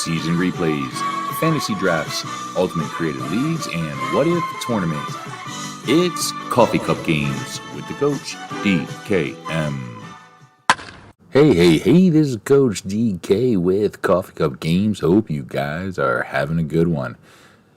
season replays, fantasy drafts, ultimate creative leagues, and what if tournament. It's Coffee Cup Games with the coach, DKM. Hey, this is Coach DK with Coffee Cup Games. Hope you guys are having a good one.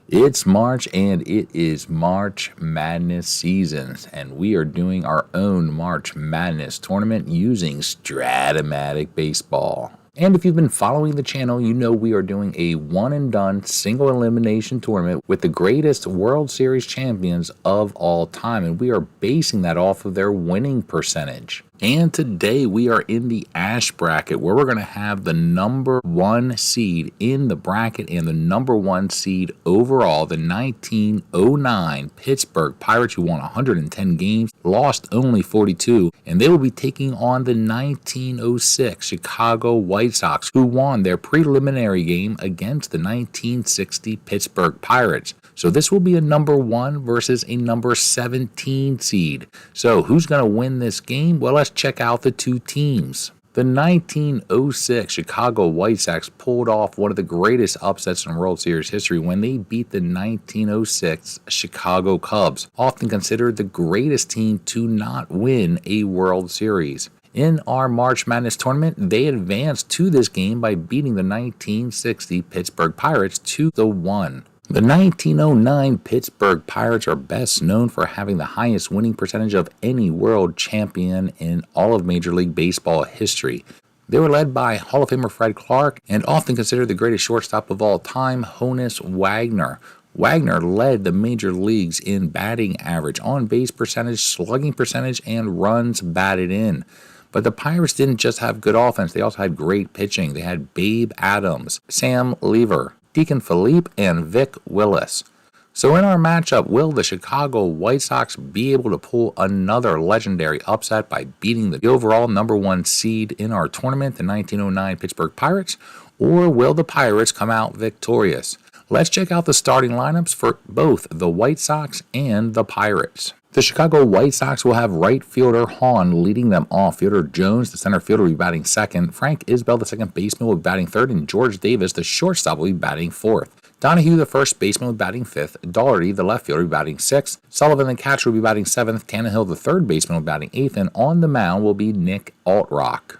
It's March and it is March Madness season, and we are doing our own March Madness tournament using stratomatic baseball. And if you've been following the channel, you know we are doing a one-and-done single elimination tournament with the greatest World Series champions of all time, and we are basing that off of their winning percentage. And today we are in the Ash bracket, where we're going to have the number one seed in the bracket and the number one seed overall, the 1909 Pittsburgh Pirates, who won 110 games, lost only 42, and they will be taking on the 1906 Chicago White Sox, who won their preliminary game against the 1960 Pittsburgh Pirates. So this will be a number 1 versus a number 17 seed. So who's going to win this game? Well, let's check out the two teams. The 1906 Chicago White Sox pulled off one of the greatest upsets in World Series history when they beat the 1906 Chicago Cubs, often considered the greatest team to not win a World Series. In our March Madness tournament, they advanced to this game by beating the 1960 Pittsburgh Pirates 2-1. The 1909 Pittsburgh Pirates are best known for having the highest winning percentage of any world champion in all of Major League Baseball history. They were led by Hall of Famer Fred Clark and often considered the greatest shortstop of all time, Honus Wagner. Wagner led the major leagues in batting average, on-base percentage, slugging percentage, and runs batted in. But the Pirates didn't just have good offense, they also had great pitching. They had Babe Adams, Sam Lever, Deacon Philippe, and Vic Willis. So in our matchup, will the Chicago White Sox be able to pull another legendary upset by beating the overall number 1 seed in our tournament, the 1909 Pittsburgh Pirates, or will the Pirates come out victorious? Let's check out the starting lineups for both the White Sox and the Pirates. The Chicago White Sox will have right fielder Hahn leading them off. Fielder Jones, the center fielder, will be batting second. Frank Isbell, the second baseman, will be batting third. And George Davis, the shortstop, will be batting fourth. Donahue, the first baseman, will be batting fifth. Daugherty, the left fielder, will be batting sixth. Sullivan, the catcher, will be batting seventh. Tannehill, the third baseman, will be batting eighth. And on the mound will be Nick Altrock.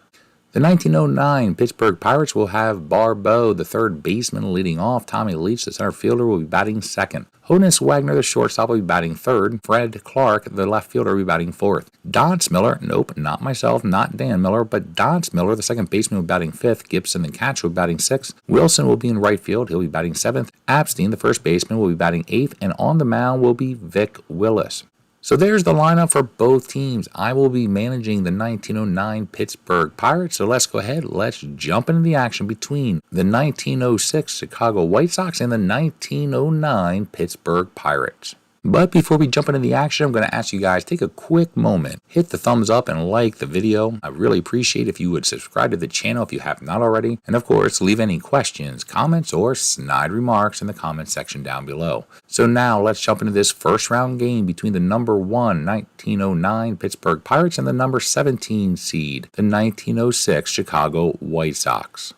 The 1909 Pittsburgh Pirates will have Barbeau, the third baseman, leading off. Tommy Leach, the center fielder, will be batting second. Honus Wagner, the shortstop, will be batting third. Fred Clark, the left fielder, will be batting fourth. Dodds Miller, nope, not myself, not Dan Miller, but Dodds Miller, the second baseman, will be batting fifth. Gibson, the catcher, will be batting sixth. Wilson will be in right field. He'll be batting seventh. Epstein, the first baseman, will be batting eighth. And on the mound will be Vic Willis. So there's the lineup for both teams. I will be managing the 1909 Pittsburgh Pirates. So let's go ahead. Let's jump into the action between the 1906 Chicago White Sox and the 1909 Pittsburgh Pirates. But before we jump into the action, I'm going to ask you guys, take a quick moment, hit the thumbs up and like the video. I really appreciate if you would subscribe to the channel if you have not already. And of course, leave any questions, comments, or snide remarks in the comment section down below. So now let's jump into this first round game between the number 1 1909 Pittsburgh Pirates and the number 17 seed, the 1906 Chicago White Sox.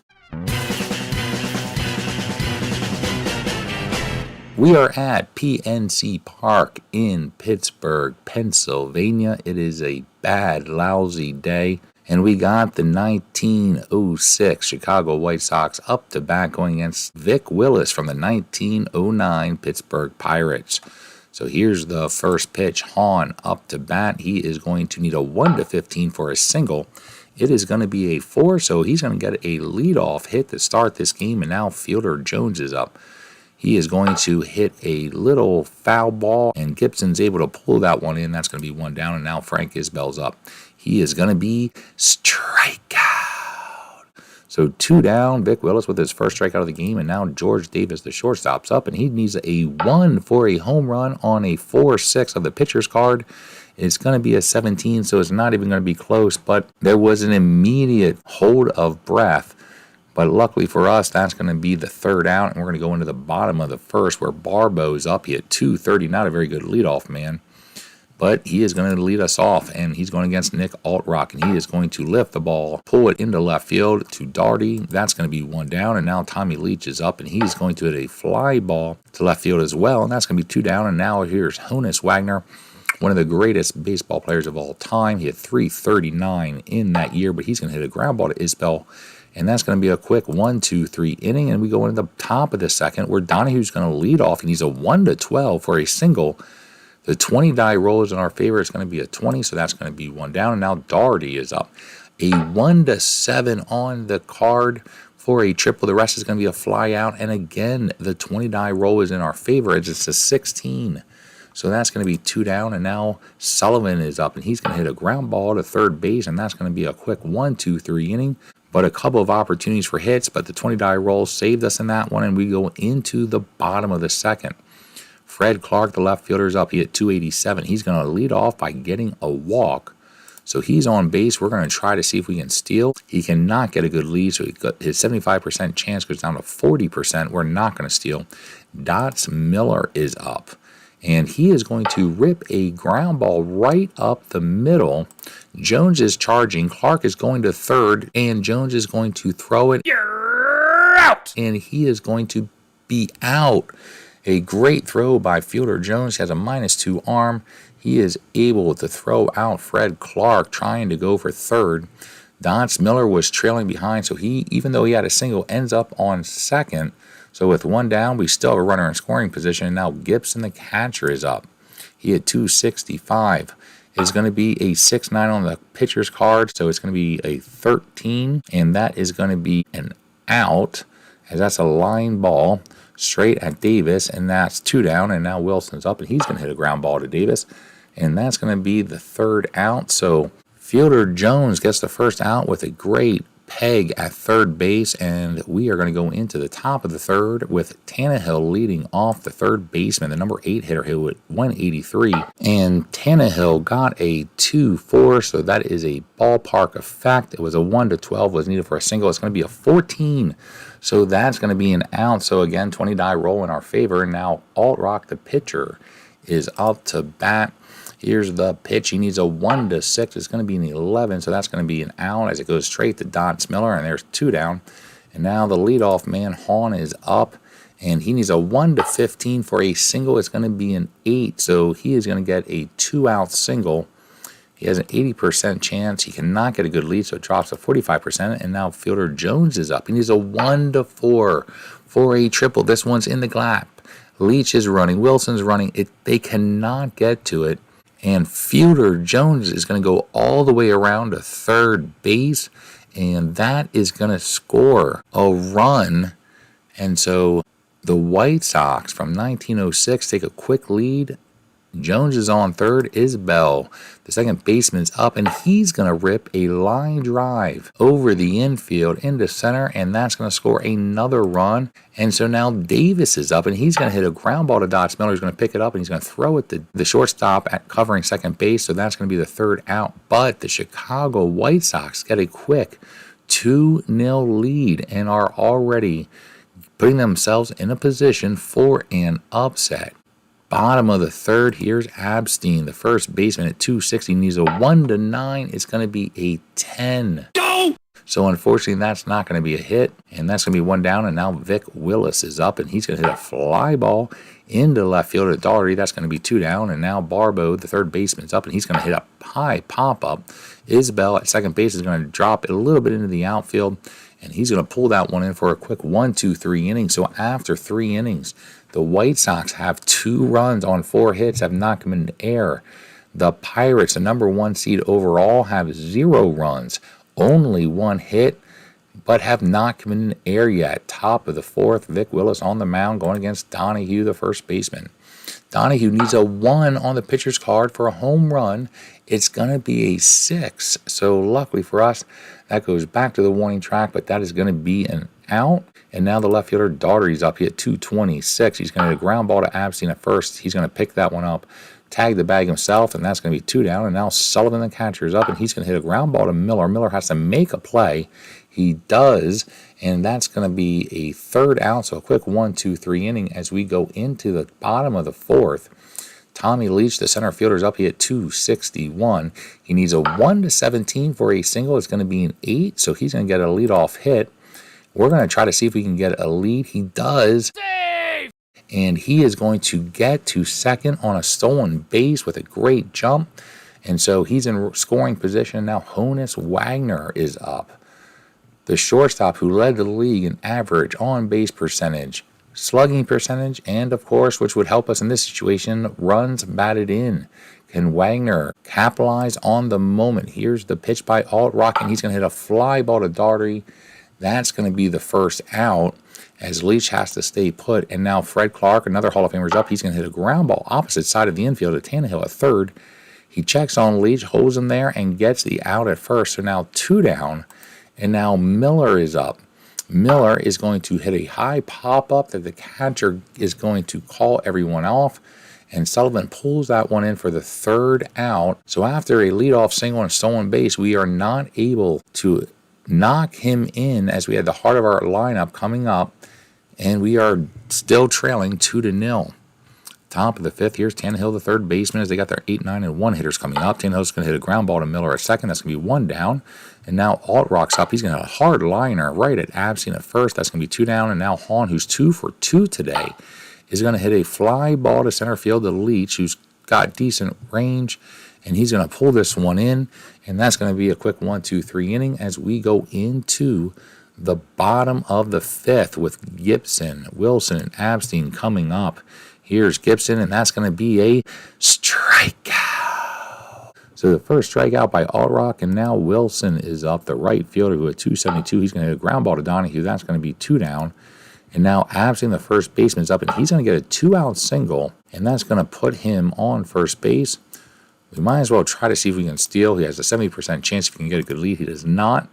We are at PNC Park in Pittsburgh, Pennsylvania. It is a bad, lousy day, and we got the 1906 Chicago White Sox up to bat going against Vic Willis from the 1909 Pittsburgh Pirates. So here's the first pitch. Hahn up to bat. He is going to need a 1-15 for a single. It is going to be a 4, so he's going to get a leadoff hit to start this game, and now fielder Jones is up. He is going to hit a little foul ball, and Gibson's able to pull that one in. That's going to be 1 down, and now Frank Isbell's up. He is going to be strikeout. So 2 down, Vic Willis with his first strikeout of the game, and now George Davis, the shortstop's up, and he needs a 1 for a home run on a 4-6 of the pitcher's card. It's going to be a 17, so it's not even going to be close, but there was an immediate hold of breath. But luckily for us, that's going to be the third out, and we're going to go into the bottom of the first where Barbeau's up. He hit 230, not a very good leadoff man. but he is going to lead us off, and he's going against Nick Altrock, and he is going to lift the ball, pull it into left field to Darty. That's going to be 1 down, and now Tommy Leach is up, and he's going to hit a fly ball to left field as well, and that's going to be 2 down, and now here's Honus Wagner, one of the greatest baseball players of all time. He had 339 in that year, but he's going to hit a ground ball to Isbell, and that's going to be a quick 1-2-3 inning, and we go into the top of the second where Donahue's going to lead off, and he's a 1-12 for a single. The 20 die roll is in our favor. It's going to be a 20, so that's going to be 1 down. And now Darty is up. A 1-7 on the card for a triple. The rest is going to be a fly out. And again, the 20 die roll is in our favor. It's a 16. So that's going to be 2 down. And now Sullivan is up, and he's going to hit a ground ball to third base. And that's going to be a quick 1-2-3 inning. But a couple of opportunities for hits. But the 20 die roll saved us in that one. And we go into the bottom of the second. Fred Clark, the left fielder, is up. He hit 287. He's going to lead off by getting a walk. So he's on base. We're going to try to see if we can steal. He cannot get a good lead, so his 75% chance goes down to 40%. We're not going to steal. Dots Miller is up, and he is going to rip a ground ball right up the middle. Jones is charging. Clark is going to third, and Jones is going to throw it. You're out! And he is going to be out. A great throw by fielder Jones. He has a -2 arm. He is able to throw out Fred Clark trying to go for third. Dots Miller was trailing behind, so he, even though he had a single, ends up on second. So with 1 down, we still have a runner in scoring position. And now Gibson, the catcher, is up. He had 265. It's going to be a 6-9 on the pitcher's card, so it's going to be a 13, and that is going to be an out, as that's a line ball straight at Davis, and that's 2 down, and now Wilson's up, and he's going to hit a ground ball to Davis, and that's going to be the 3rd out. So fielder Jones gets the first out with a great peg at third base, and we are going to go into the top of the 3rd with Tannehill leading off. The 3rd baseman, the number 8 hitter, hit with 183, and Tannehill got a 2-4, so that is a ballpark effect. It was a 1-12, was needed for a single. It's going to be a 14. So that's going to be an out. So again, 20 die roll in our favor. And now Altrock, the pitcher, is up to bat. Here's the pitch. He needs a 1-6. It's going to be an 11. So that's going to be an out as it goes straight to Dots Miller. And there's 2 down. And now the leadoff man, Hahn, is up. And he needs a 1-15 for a single. It's going to be an 8. So he is going to get a 2-out single. He has an 80% chance. He cannot get a good lead, so it drops to 45%. And now fielder Jones is up. He needs a 1-4 for a triple. This one's in the gap. Leach is running. Wilson's running. They cannot get to it. And fielder Jones is going to go all the way around to third base. And that is going to score a run. And so the White Sox from 1906 take a quick lead. Jones is on third. Isbell, the second baseman's up, and he's going to rip a line drive over the infield into center, and that's going to score another run. And so now Davis is up, and he's going to hit a ground ball to Dots Miller. He's going to pick it up, and he's going to throw it to the shortstop at covering second base, so that's going to be the 3rd out. But the Chicago White Sox get a quick 2-0 lead and are already putting themselves in a position for an upset. Bottom of the 3rd, here's Abstein, the first baseman at 260, needs a 1-9. It's going to be a 10. Go! So unfortunately, that's not going to be a hit, and that's going to be 1 down. And now Vic Willis is up, and he's going to hit a fly ball into left field at Daugherty. That's going to be 2 down. And now Barbeau, the 3rd baseman, is up, and he's going to hit a high pop-up. Isbell at second base is going to drop it a little bit into the outfield, and he's going to pull that one in for a quick 1-2-3 inning. So after 3 innings, the White Sox have 2 runs on 4 hits, have not come into air. The Pirates, the number 1 seed overall, have 0 runs, only 1 hit, but have not come in the air yet. Top of the 4th, Vic Willis on the mound going against Donahue, the first baseman. Donahue needs a 1 on the pitcher's card for a home run. It's going to be a 6. So luckily for us, that goes back to the warning track, but that is going to be an out. And now the left fielder, Daugherty's up. He hit 226. He's going to hit a ground ball to Abstein at first. He's going to pick that one up, tag the bag himself, and that's going to be 2 down. And now Sullivan, the catcher, is up, and he's going to hit a ground ball to Miller. Miller has to make a play. He does, and that's going to be a 3rd out. So a quick 1-2-3 inning as we go into the bottom of the 4th. Tommy Leach, the center fielder, is up. He hit 261. He needs a 1-17 for a single. It's going to be an 8, so he's going to get a leadoff hit. We're going to try to see if we can get a lead. He does. Save! And he is going to get to second on a stolen base with a great jump. And so he's in scoring position. Now Honus Wagner is up. The shortstop who led the league in average on-base percentage, slugging percentage, and of course, which would help us in this situation, runs batted in. Can Wagner capitalize on the moment? Here's the pitch by Alt-Rock, and he's going to hit a fly ball to Daugherty. That's going to be the first out as Leach has to stay put. And now Fred Clark, another Hall of Famer, is up. He's going to hit a ground ball opposite side of the infield to Tannehill at third. He checks on Leach, holds him there, and gets the out at first. So now 2 down, and now Miller is up. Miller is going to hit a high pop-up that the catcher is going to call everyone off, and Sullivan pulls that one in for the 3rd out. So after a leadoff single and stolen base, we are not able to knock him in as we had the heart of our lineup coming up, and we are still trailing 2-0. Top of the 5th, here's Tannehill, the third baseman, as they got their 8, 9, and 1 hitters coming up. Tannehill's going to hit a ground ball to Miller at second. That's going to be 1 down. And now Alt-Rock's up. He's going to hit a hard liner right at Abstain at first. That's going to be 2 down. And now Hahn, who's 2 for 2 today, is going to hit a fly ball to center field to Leach, who's got decent range. And he's going to pull this one in. And that's going to be a quick 1, 2, 3 inning as we go into the bottom of the 5th with Gibson, Wilson, and Abstain coming up. Here's Gibson, and that's going to be a strikeout. So the first strikeout by Alt-Rock, and now Wilson is up, the right fielder, who at 272. He's going to hit a ground ball to Donahue. That's going to be 2 down. And now Abstain, the first baseman, is up, and he's going to get a 2-out single, and that's going to put him on first base. We might as well try to see if we can steal. He has a 70% chance if he can get a good lead. He does not.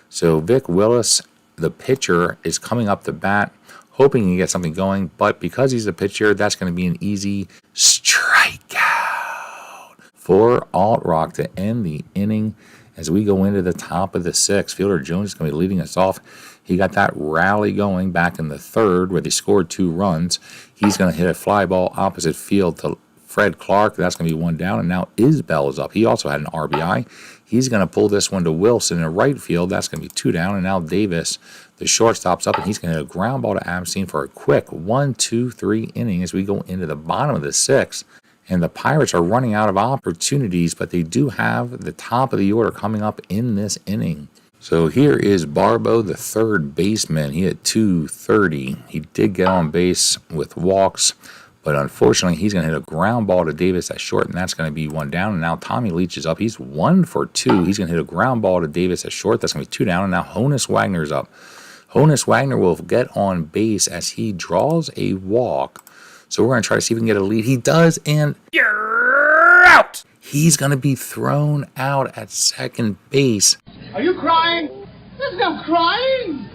So Vic Willis, the pitcher, is coming up to bat, hoping he can get something going, but because he's a pitcher, that's going to be an easy strikeout for Alt-Rock to end the inning as we go into the top of the 6th. Fielder Jones is going to be leading us off. He got that rally going back in the 3rd where they scored 2 runs. He's going to hit a fly ball opposite field to Fred Clark. That's going to be 1 down, and now Isbell is up. He also had an RBI. He's going to pull this one to Wilson in right field. That's going to be 2 down, and now Davis, the shortstop's up, and he's going to hit a ground ball to Abstain for a quick 1, 2, 3 inning as we go into the bottom of the 6th. And the Pirates are running out of opportunities, but they do have the top of the order coming up in this inning. So here is Barbo, the third baseman. He had 230. He did get on base with walks, but unfortunately, he's going to hit a ground ball to Davis at short, and that's going to be 1 down. And now Tommy Leach is up. He's 1 for 2. He's going to hit a ground ball to Davis at short. That's going to be 2 down. And now Honus Wagner is up. Honus Wagner will get on base as he draws a walk. So we're going to try to see if we can get a lead. He does, and you're out. He's going to be thrown out at second base. Are you crying? There's no crying.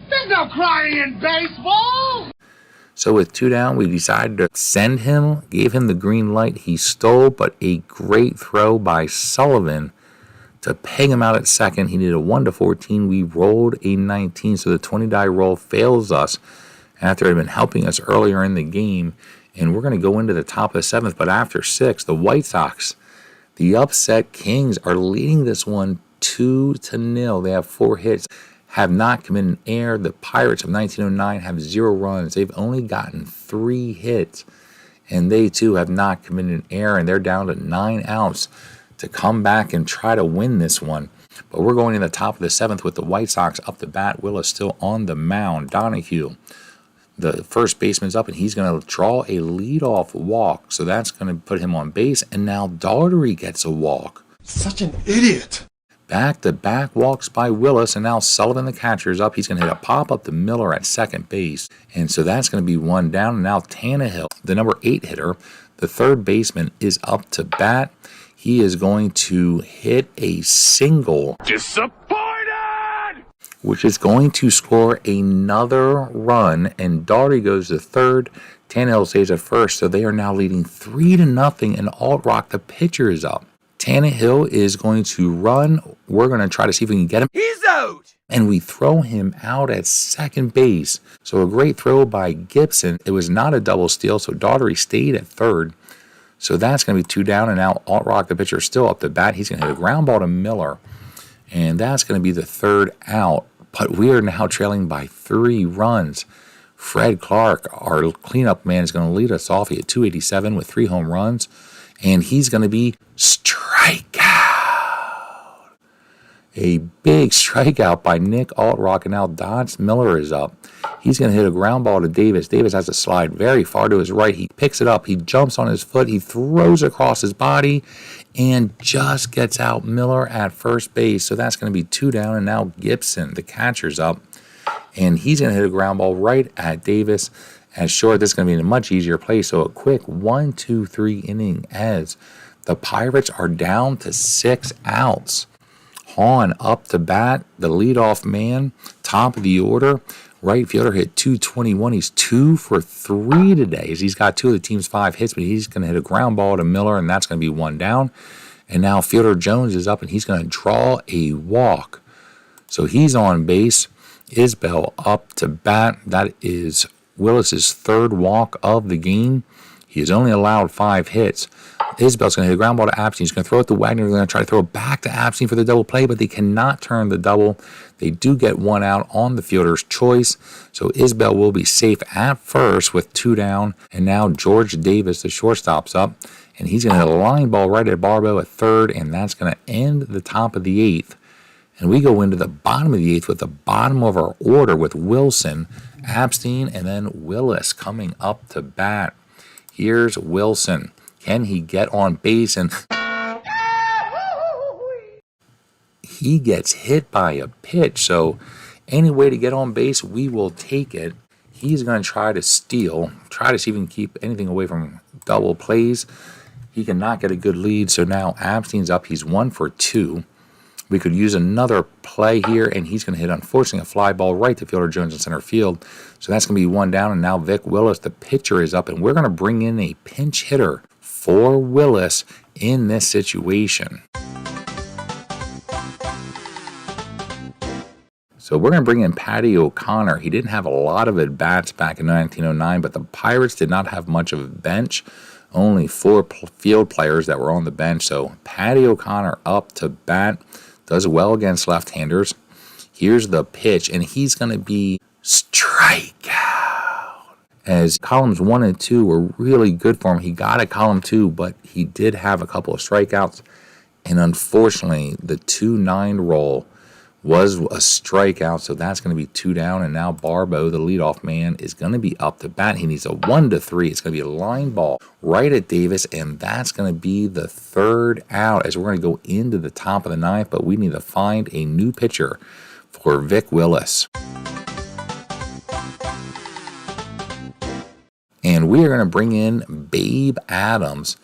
There's no crying in baseball. So with 2 down, we decided to send him, gave him the green light. He stole, but a great throw by Sullivan to peg him out at second. He did a 1-14. We rolled a 19, so the 20-die roll fails us after it had been helping us earlier in the game. And we're going to go into the top of the 7th, but after 6, the White Sox, the upset Kings, are leading this one 2-0. They have 4 hits. Have not committed an error. The Pirates of 1909 have 0 runs. They've only gotten 3 hits, and they too have not committed an error, and they're down to 9 outs to come back and try to win this one. But we're going in the top of the 7th with the White Sox up to bat. Willis still on the mound. Donahue, the first baseman's up, and he's going to draw a leadoff walk, so that's going to put him on base. And now Daugherty gets a walk. Such an idiot. Back-to-back walks by Willis, and now Sullivan, the catcher, is up. He's going to hit a pop-up to Miller at second base, and so that's going to be 1 down. And now Tannehill, the number 8 hitter, the third baseman, is up to bat. He is going to hit a single. Disappointed! Which is going to score another run, and Daugherty goes to third. Tannehill stays at first, so they are now leading 3-0, and Alt-Rock, the pitcher, is up. Tannehill is going to run. We're going to try to see if we can get him. He's out! And we throw him out at second base. So a great throw by Gibson. It was not a double steal, so Daugherty stayed at third. So that's going to be 2 down, and now Alt-Rock, the pitcher, is still up to bat. He's going to hit a ground ball to Miller, and that's going to be the 3rd out. But we are now trailing by 3 runs. Fred Clark, our cleanup man, is going to lead us off. He had 287 with 3 home runs, and he's going to be strikeout. A big strikeout by Nick Alt-Rock, and now Dodge Miller is up. He's going to hit a ground ball to Davis. Davis has to slide very far to his right. He picks it up. He jumps on his foot. He throws across his body and just gets out Miller at first base. So that's going to be 2 down, and now Gibson, the catcher's up. And he's going to hit a ground ball right at Davis at short. This is going to be in a much easier place. So a quick 1-2-3 inning as the Pirates are down to 6 outs. Hahn up to bat, the leadoff man, top of the order. Right fielder hit 221. He's 2 for 3 today as he's got 2 of the team's 5 hits, but he's going to hit a ground ball to Miller, and that's going to be 1 down. And now fielder Jones is up, and he's going to draw a walk. So he's on base. Isbell up to bat. That is Willis's 3rd walk of the game. He has only allowed 5 hits. Isbell's going to hit a ground ball to Apstein. He's going to throw it to Wagner. They're going to try to throw it back to Apstein for the double play, but they cannot turn the double. They do get 1 out on the fielder's choice. So Isbell will be safe at first with 2 down. And now George Davis, the shortstop's up. And he's going to hit a line ball right at Barbeau at 3rd, and that's going to end the top of the 8th. And we go into the bottom of the 8th with the bottom of our order with Wilson, Apstein, and then Willis coming up to bat. Here's Wilson. Can he get on base? And he gets hit by a pitch. So any way to get on base, we will take it. He's going to try to steal, try to see if he can keep anything away from double plays. He cannot get a good lead. So now Apstein's up. He's 1 for 2. We could use another play here, and he's going to hit, unfortunately, a fly ball right to fielder Jones in center field. So that's going to be 1 down, and now Vic Willis, the pitcher, is up, and we're going to bring in a pinch hitter for Willis in this situation. So we're going to bring in Patty O'Connor. He didn't have a lot of at-bats back in 1909, but the Pirates did not have much of a bench. Only 4 field players that were on the bench. So Patty O'Connor up to bat. Does well against left-handers. Here's the pitch, and he's going to be strikeout. As columns 1 and 2 were really good for him. He got a column 2, but he did have a couple of strikeouts. And unfortunately, the 2-9 roll was a strikeout, so that's going to be 2 down. And now Barbeau, the leadoff man, is going to be up to bat. He needs a 1-3. It's going to be a line ball right at Davis, and that's going to be the 3rd out as we're going to go into the top of the 9th, but we need to find a new pitcher for Vic Willis. And we are going to bring in Babe Adams,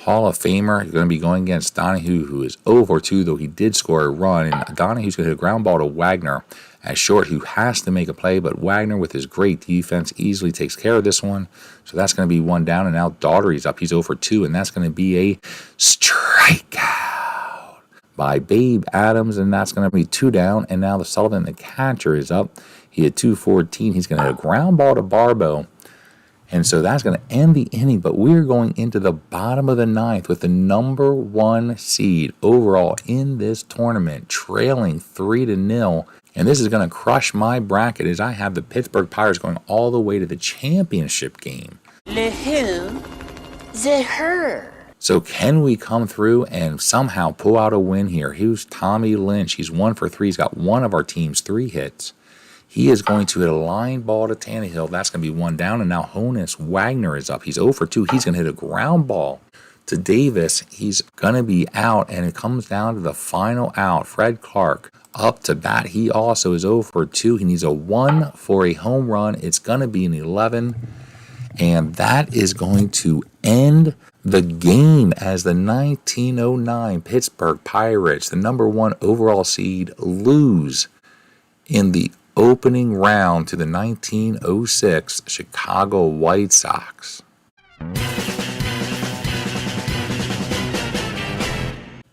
Hall of Famer. He's going to be going against Donahue, who is 0 for 2, though he did score a run. And Donahue's going to hit a ground ball to Wagner at short, who has to make a play. But Wagner, with his great defense, easily takes care of this one. So that's going to be 1 down. And now Daugherty's up. He's 0 for 2, and that's going to be a strikeout by Babe Adams. And that's going to be 2 down. And now the Sullivan, the catcher, is up. He had 214. He's going to hit a ground ball to Barbeau. And so that's going to end the inning, but we're going into the bottom of the 9th with the number 1 seed overall in this tournament, trailing 3-0. And this is going to crush my bracket as I have the Pittsburgh Pirates going all the way to the championship game. Le who? The her. So can we come through and somehow pull out a win here? Here's Tommy Lynch. He's 1 for 3. He's got one of our team's 3 hits. He is going to hit a line ball to Tannehill. That's going to be 1 down. And now Honus Wagner is up. He's 0 for 2. He's going to hit a ground ball to Davis. He's going to be out, and it comes down to the final out. Fred Clark up to bat. He also is 0 for 2. He needs a 1 for a home run. It's going to be an 11. And that is going to end the game as the 1909 Pittsburgh Pirates, the number 1 overall seed, lose in the opening round to the 1906 Chicago White Sox.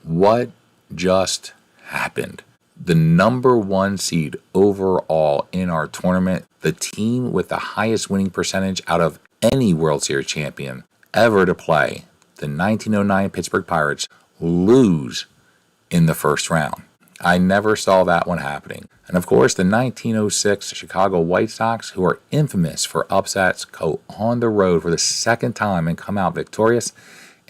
What just happened? The number 1 seed overall in our tournament, the team with the highest winning percentage out of any World Series champion ever to play, the 1909 Pittsburgh Pirates lose in the first round. I never saw that one happening. And of course, the 1906 Chicago White Sox, who are infamous for upsets, go on the road for the second time and come out victorious,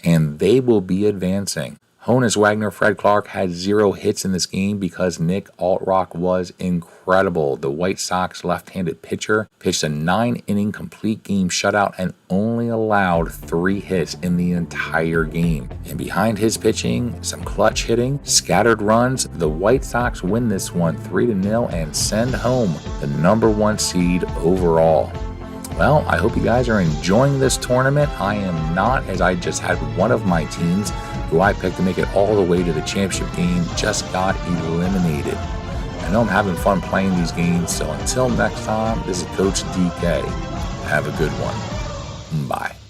and they will be advancing. Honus Wagner, Fred Clark had 0 hits in this game because Nick Altrock was incredible. The White Sox left-handed pitcher pitched a 9-inning complete game shutout and only allowed 3 hits in the entire game. And behind his pitching, some clutch hitting, scattered runs, the White Sox win this one 3-0 and send home the number 1 seed overall. Well, I hope you guys are enjoying this tournament. I am not, as I just had one of my teams who I picked to make it all the way to the championship game just got eliminated. I know I'm having fun playing these games, so until next time, this is Coach DK. Have a good one. Bye.